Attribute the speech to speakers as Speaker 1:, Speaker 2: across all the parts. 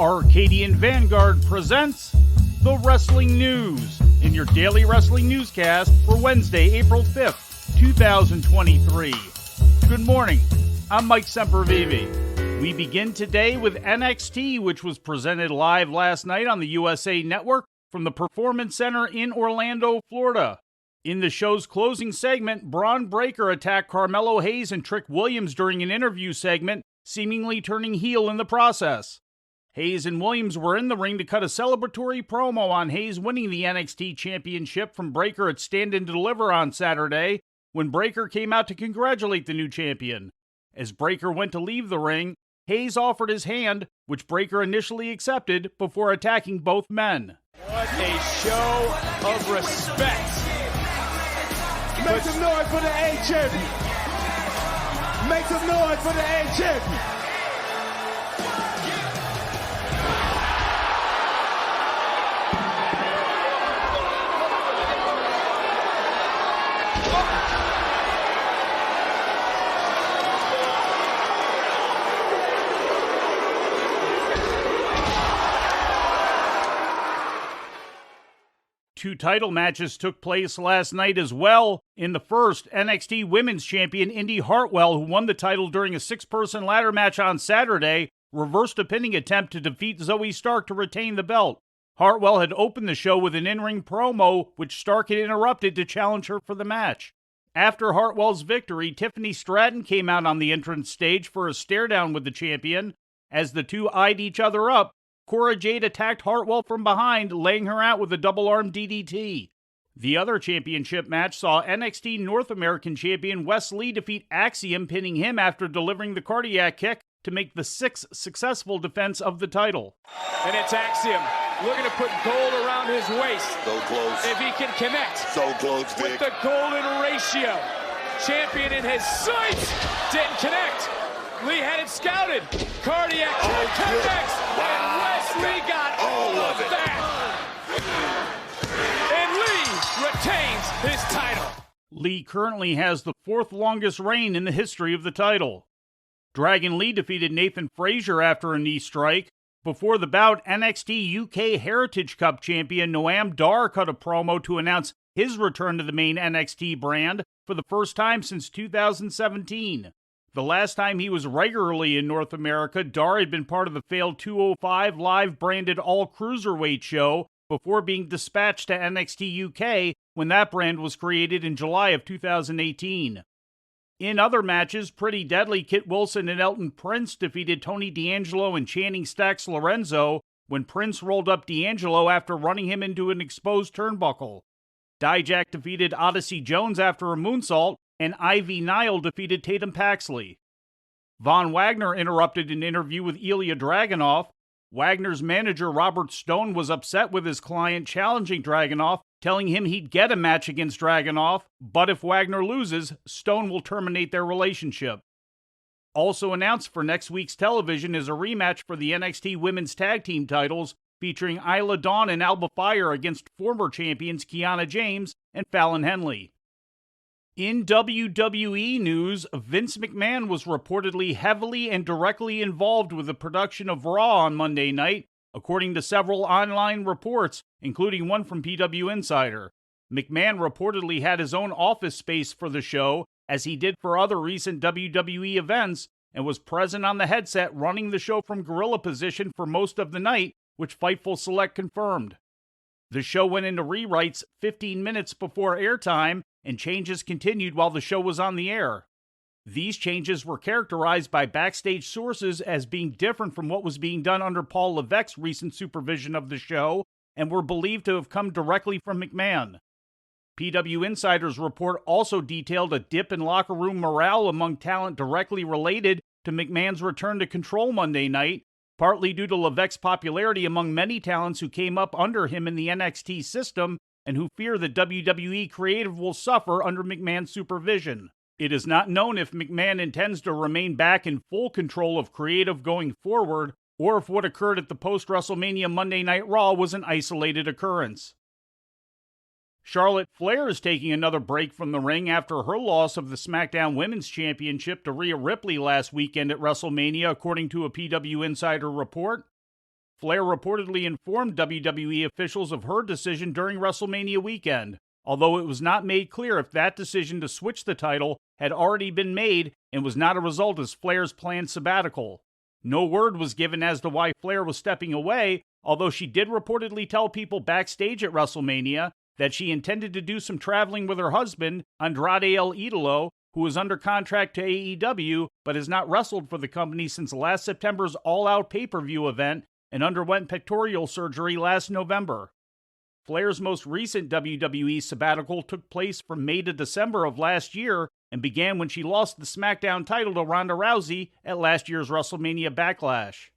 Speaker 1: Arcadian Vanguard presents the Wrestling News in your daily wrestling newscast for Wednesday, April 5th, 2023. Good morning, I'm Mike Sempervive. We begin today with NXT, which was presented live last night on the USA Network from the Performance Center in Orlando, Florida. In the show's closing segment, Braun Breaker attacked Carmelo Hayes and Trick Williams during an interview segment, seemingly turning heel in the process. Hayes and Williams were in the ring to cut a celebratory promo on Hayes winning the NXT Championship from Breaker at Stand and Deliver on Saturday, when Breaker came out to congratulate the new champion. As Breaker went to leave the ring, Hayes offered his hand, which Breaker initially accepted before attacking both men.
Speaker 2: What a show of respect.
Speaker 3: Make some noise for the A champion. Make some noise for the A champion.
Speaker 1: Two title matches took place last night as well. In the first, NXT Women's Champion Indi Hartwell, who won the title during a six-person ladder match on Saturday, reversed a pinning attempt to defeat Zoe Stark to retain the belt. Hartwell had opened the show with an in-ring promo, which Stark had interrupted to challenge her for the match. After Hartwell's victory, Tiffany Stratton came out on the entrance stage for a stare-down with the champion. As the two eyed each other up, Cora Jade attacked Hartwell from behind, laying her out with a double-arm DDT. The other championship match saw NXT North American champion Wes Lee defeat Axiom, pinning him after delivering the cardiac kick to make the sixth successful defense of the title.
Speaker 2: And it's Axiom looking to put gold around his waist.
Speaker 4: So close.
Speaker 2: If he can connect.
Speaker 4: So close, Dick.
Speaker 2: With the golden ratio. Champion in his sights. Didn't connect. Lee had it scouted. Cardiac connects.
Speaker 4: Wow.
Speaker 2: And Wesley got all of that. And Lee retains his title.
Speaker 1: Lee currently has the fourth longest reign in the history of the title. Dragon Lee defeated Nathan Frazier after a knee strike. Before the bout, NXT UK Heritage Cup champion Noam Dar cut a promo to announce his return to the main NXT brand for the first time since 2017. The last time he was regularly in North America, Dar had been part of the failed 205 Live branded all-cruiserweight show before being dispatched to NXT UK when that brand was created in July of 2018. In other matches, Pretty Deadly Kit Wilson and Elton Prince defeated Tony D'Angelo and Channing Stacks Lorenzo when Prince rolled up D'Angelo after running him into an exposed turnbuckle. Dijak defeated Odyssey Jones after a moonsault, and Ivy Nile defeated Tatum Paxley. Von Wagner interrupted an interview with Ilya Dragunov. Wagner's manager Robert Stone was upset with his client challenging Dragunov, telling him he'd get a match against Dragunov, but if Wagner loses, Stone will terminate their relationship. Also announced for next week's television is a rematch for the NXT Women's Tag Team titles, featuring Isla Dawn and Alba Fire against former champions Kiana James and Fallon Henley. In WWE news, Vince McMahon was reportedly heavily and directly involved with the production of Raw on Monday night, according to several online reports, including one from PW Insider. McMahon reportedly had his own office space for the show, as he did for other recent WWE events, and was present on the headset running the show from gorilla position for most of the night, which Fightful Select confirmed. The show went into rewrites 15 minutes before airtime, and changes continued while the show was on the air. These changes were characterized by backstage sources as being different from what was being done under Paul Levesque's recent supervision of the show, and were believed to have come directly from McMahon. PW Insider's report also detailed a dip in locker room morale among talent directly related to McMahon's return to Control Monday night, partly due to Levesque's popularity among many talents who came up under him in the NXT system and who fear that WWE creative will suffer under McMahon's supervision. It is not known if McMahon intends to remain back in full control of creative going forward, or if what occurred at the post-WrestleMania Monday Night Raw was an isolated occurrence. Charlotte Flair is taking another break from the ring after her loss of the SmackDown Women's Championship to Rhea Ripley last weekend at WrestleMania, according to a PW Insider report. Flair reportedly informed WWE officials of her decision during WrestleMania weekend, although it was not made clear if that decision to switch the title had already been made and was not a result of Flair's planned sabbatical. No word was given as to why Flair was stepping away, although she did reportedly tell people backstage at WrestleMania that she intended to do some traveling with her husband, Andrade El Idolo, who is under contract to AEW but has not wrestled for the company since last September's All Out pay-per-view event and underwent pectoral surgery last November. Flair's most recent WWE sabbatical took place from May to December of last year and began when she lost the SmackDown title to Ronda Rousey at last year's WrestleMania Backlash.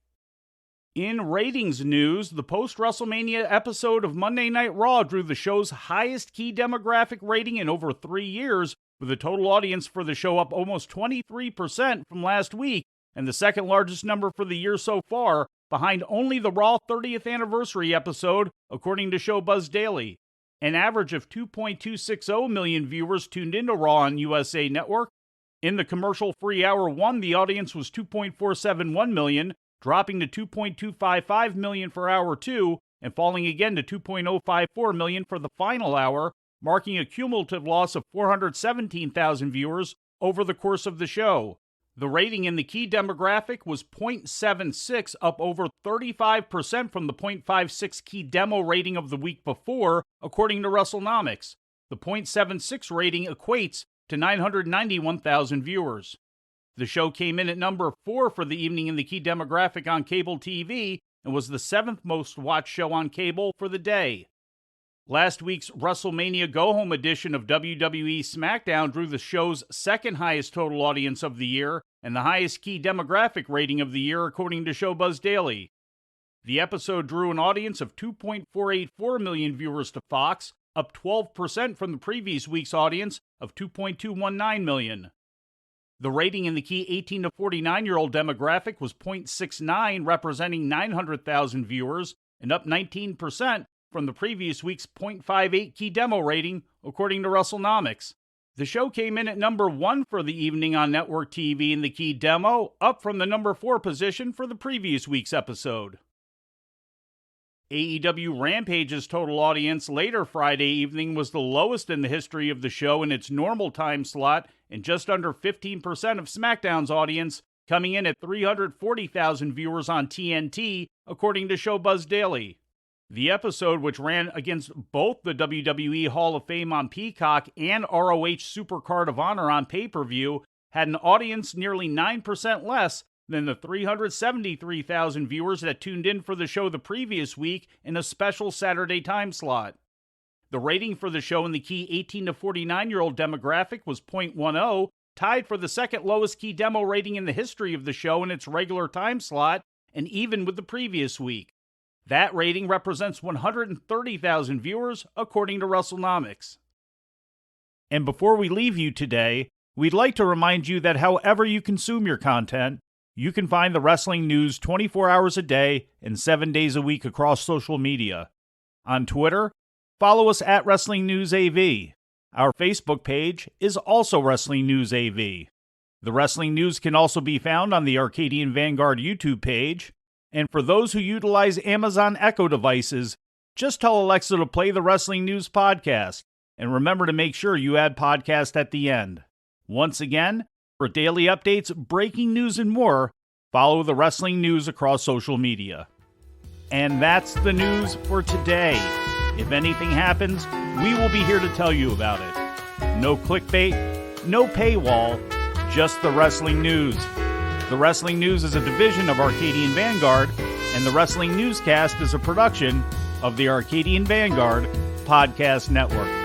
Speaker 1: In ratings news, the post-WrestleMania episode of Monday Night Raw drew the show's highest key demographic rating in over 3 years, with the total audience for the show up almost 23% from last week, and the second largest number for the year so far, behind only the Raw 30th anniversary episode, according to Showbuzz Daily. An average of 2.260 million viewers tuned into Raw on USA Network. In the commercial-free Hour 1, the audience was 2.471 million, dropping to 2.255 million for Hour 2, and falling again to 2.054 million for the final hour, marking a cumulative loss of 417,000 viewers over the course of the show. The rating in the key demographic was .76, up over 35% from the .56 key demo rating of the week before, according to WrestleNomics. The .76 rating equates to 991,000 viewers. The show came in at number 4 for the evening in the key demographic on cable TV and was the 7th most watched show on cable for the day. Last week's WrestleMania Go-Home edition of WWE SmackDown drew the show's second highest total audience of the year and the highest key demographic rating of the year, according to Showbuzz Daily. The episode drew an audience of 2.484 million viewers to Fox, up 12% from the previous week's audience of 2.219 million. The rating in the key 18 to 49-year-old demographic was .69, representing 900,000 viewers, and up 19% from the previous week's .58 key demo rating, according to WrestleNomics. The show came in at number 1 for the evening on network TV in the key demo, up from the number 4 position for the previous week's episode. AEW Rampage's total audience later Friday evening was the lowest in the history of the show in its normal time slot, and just under 15% of SmackDown's audience, coming in at 340,000 viewers on TNT, according to Showbuzz Daily. The episode, which ran against both the WWE Hall of Fame on Peacock and ROH Supercard of Honor on pay-per-view, had an audience nearly 9% less than the 373,000 viewers that tuned in for the show the previous week in a special Saturday time slot. The rating for the show in the key 18 to 49-year-old demographic was .10, tied for the second lowest key demo rating in the history of the show in its regular time slot, and even with the previous week. That rating represents 130,000 viewers, according to WrestleNomics. And before we leave you today, we'd like to remind you that however you consume your content, you can find the wrestling news 24 hours a day and 7 days a week across social media. On Twitter, follow us at Wrestling News AV. Our Facebook page is also Wrestling News AV. The Wrestling News can also be found on the Arcadian Vanguard YouTube page. And for those who utilize Amazon Echo devices, just tell Alexa to play the Wrestling News podcast. And remember to make sure you add podcast at the end. Once again, for daily updates, breaking news, and more, follow the Wrestling News across social media. And that's the news for today. If anything happens, we will be here to tell you about it. No clickbait, no paywall, just the Wrestling News. The Wrestling News is a division of Arcadian Vanguard, and the Wrestling Newscast is a production of the Arcadian Vanguard Podcast Network.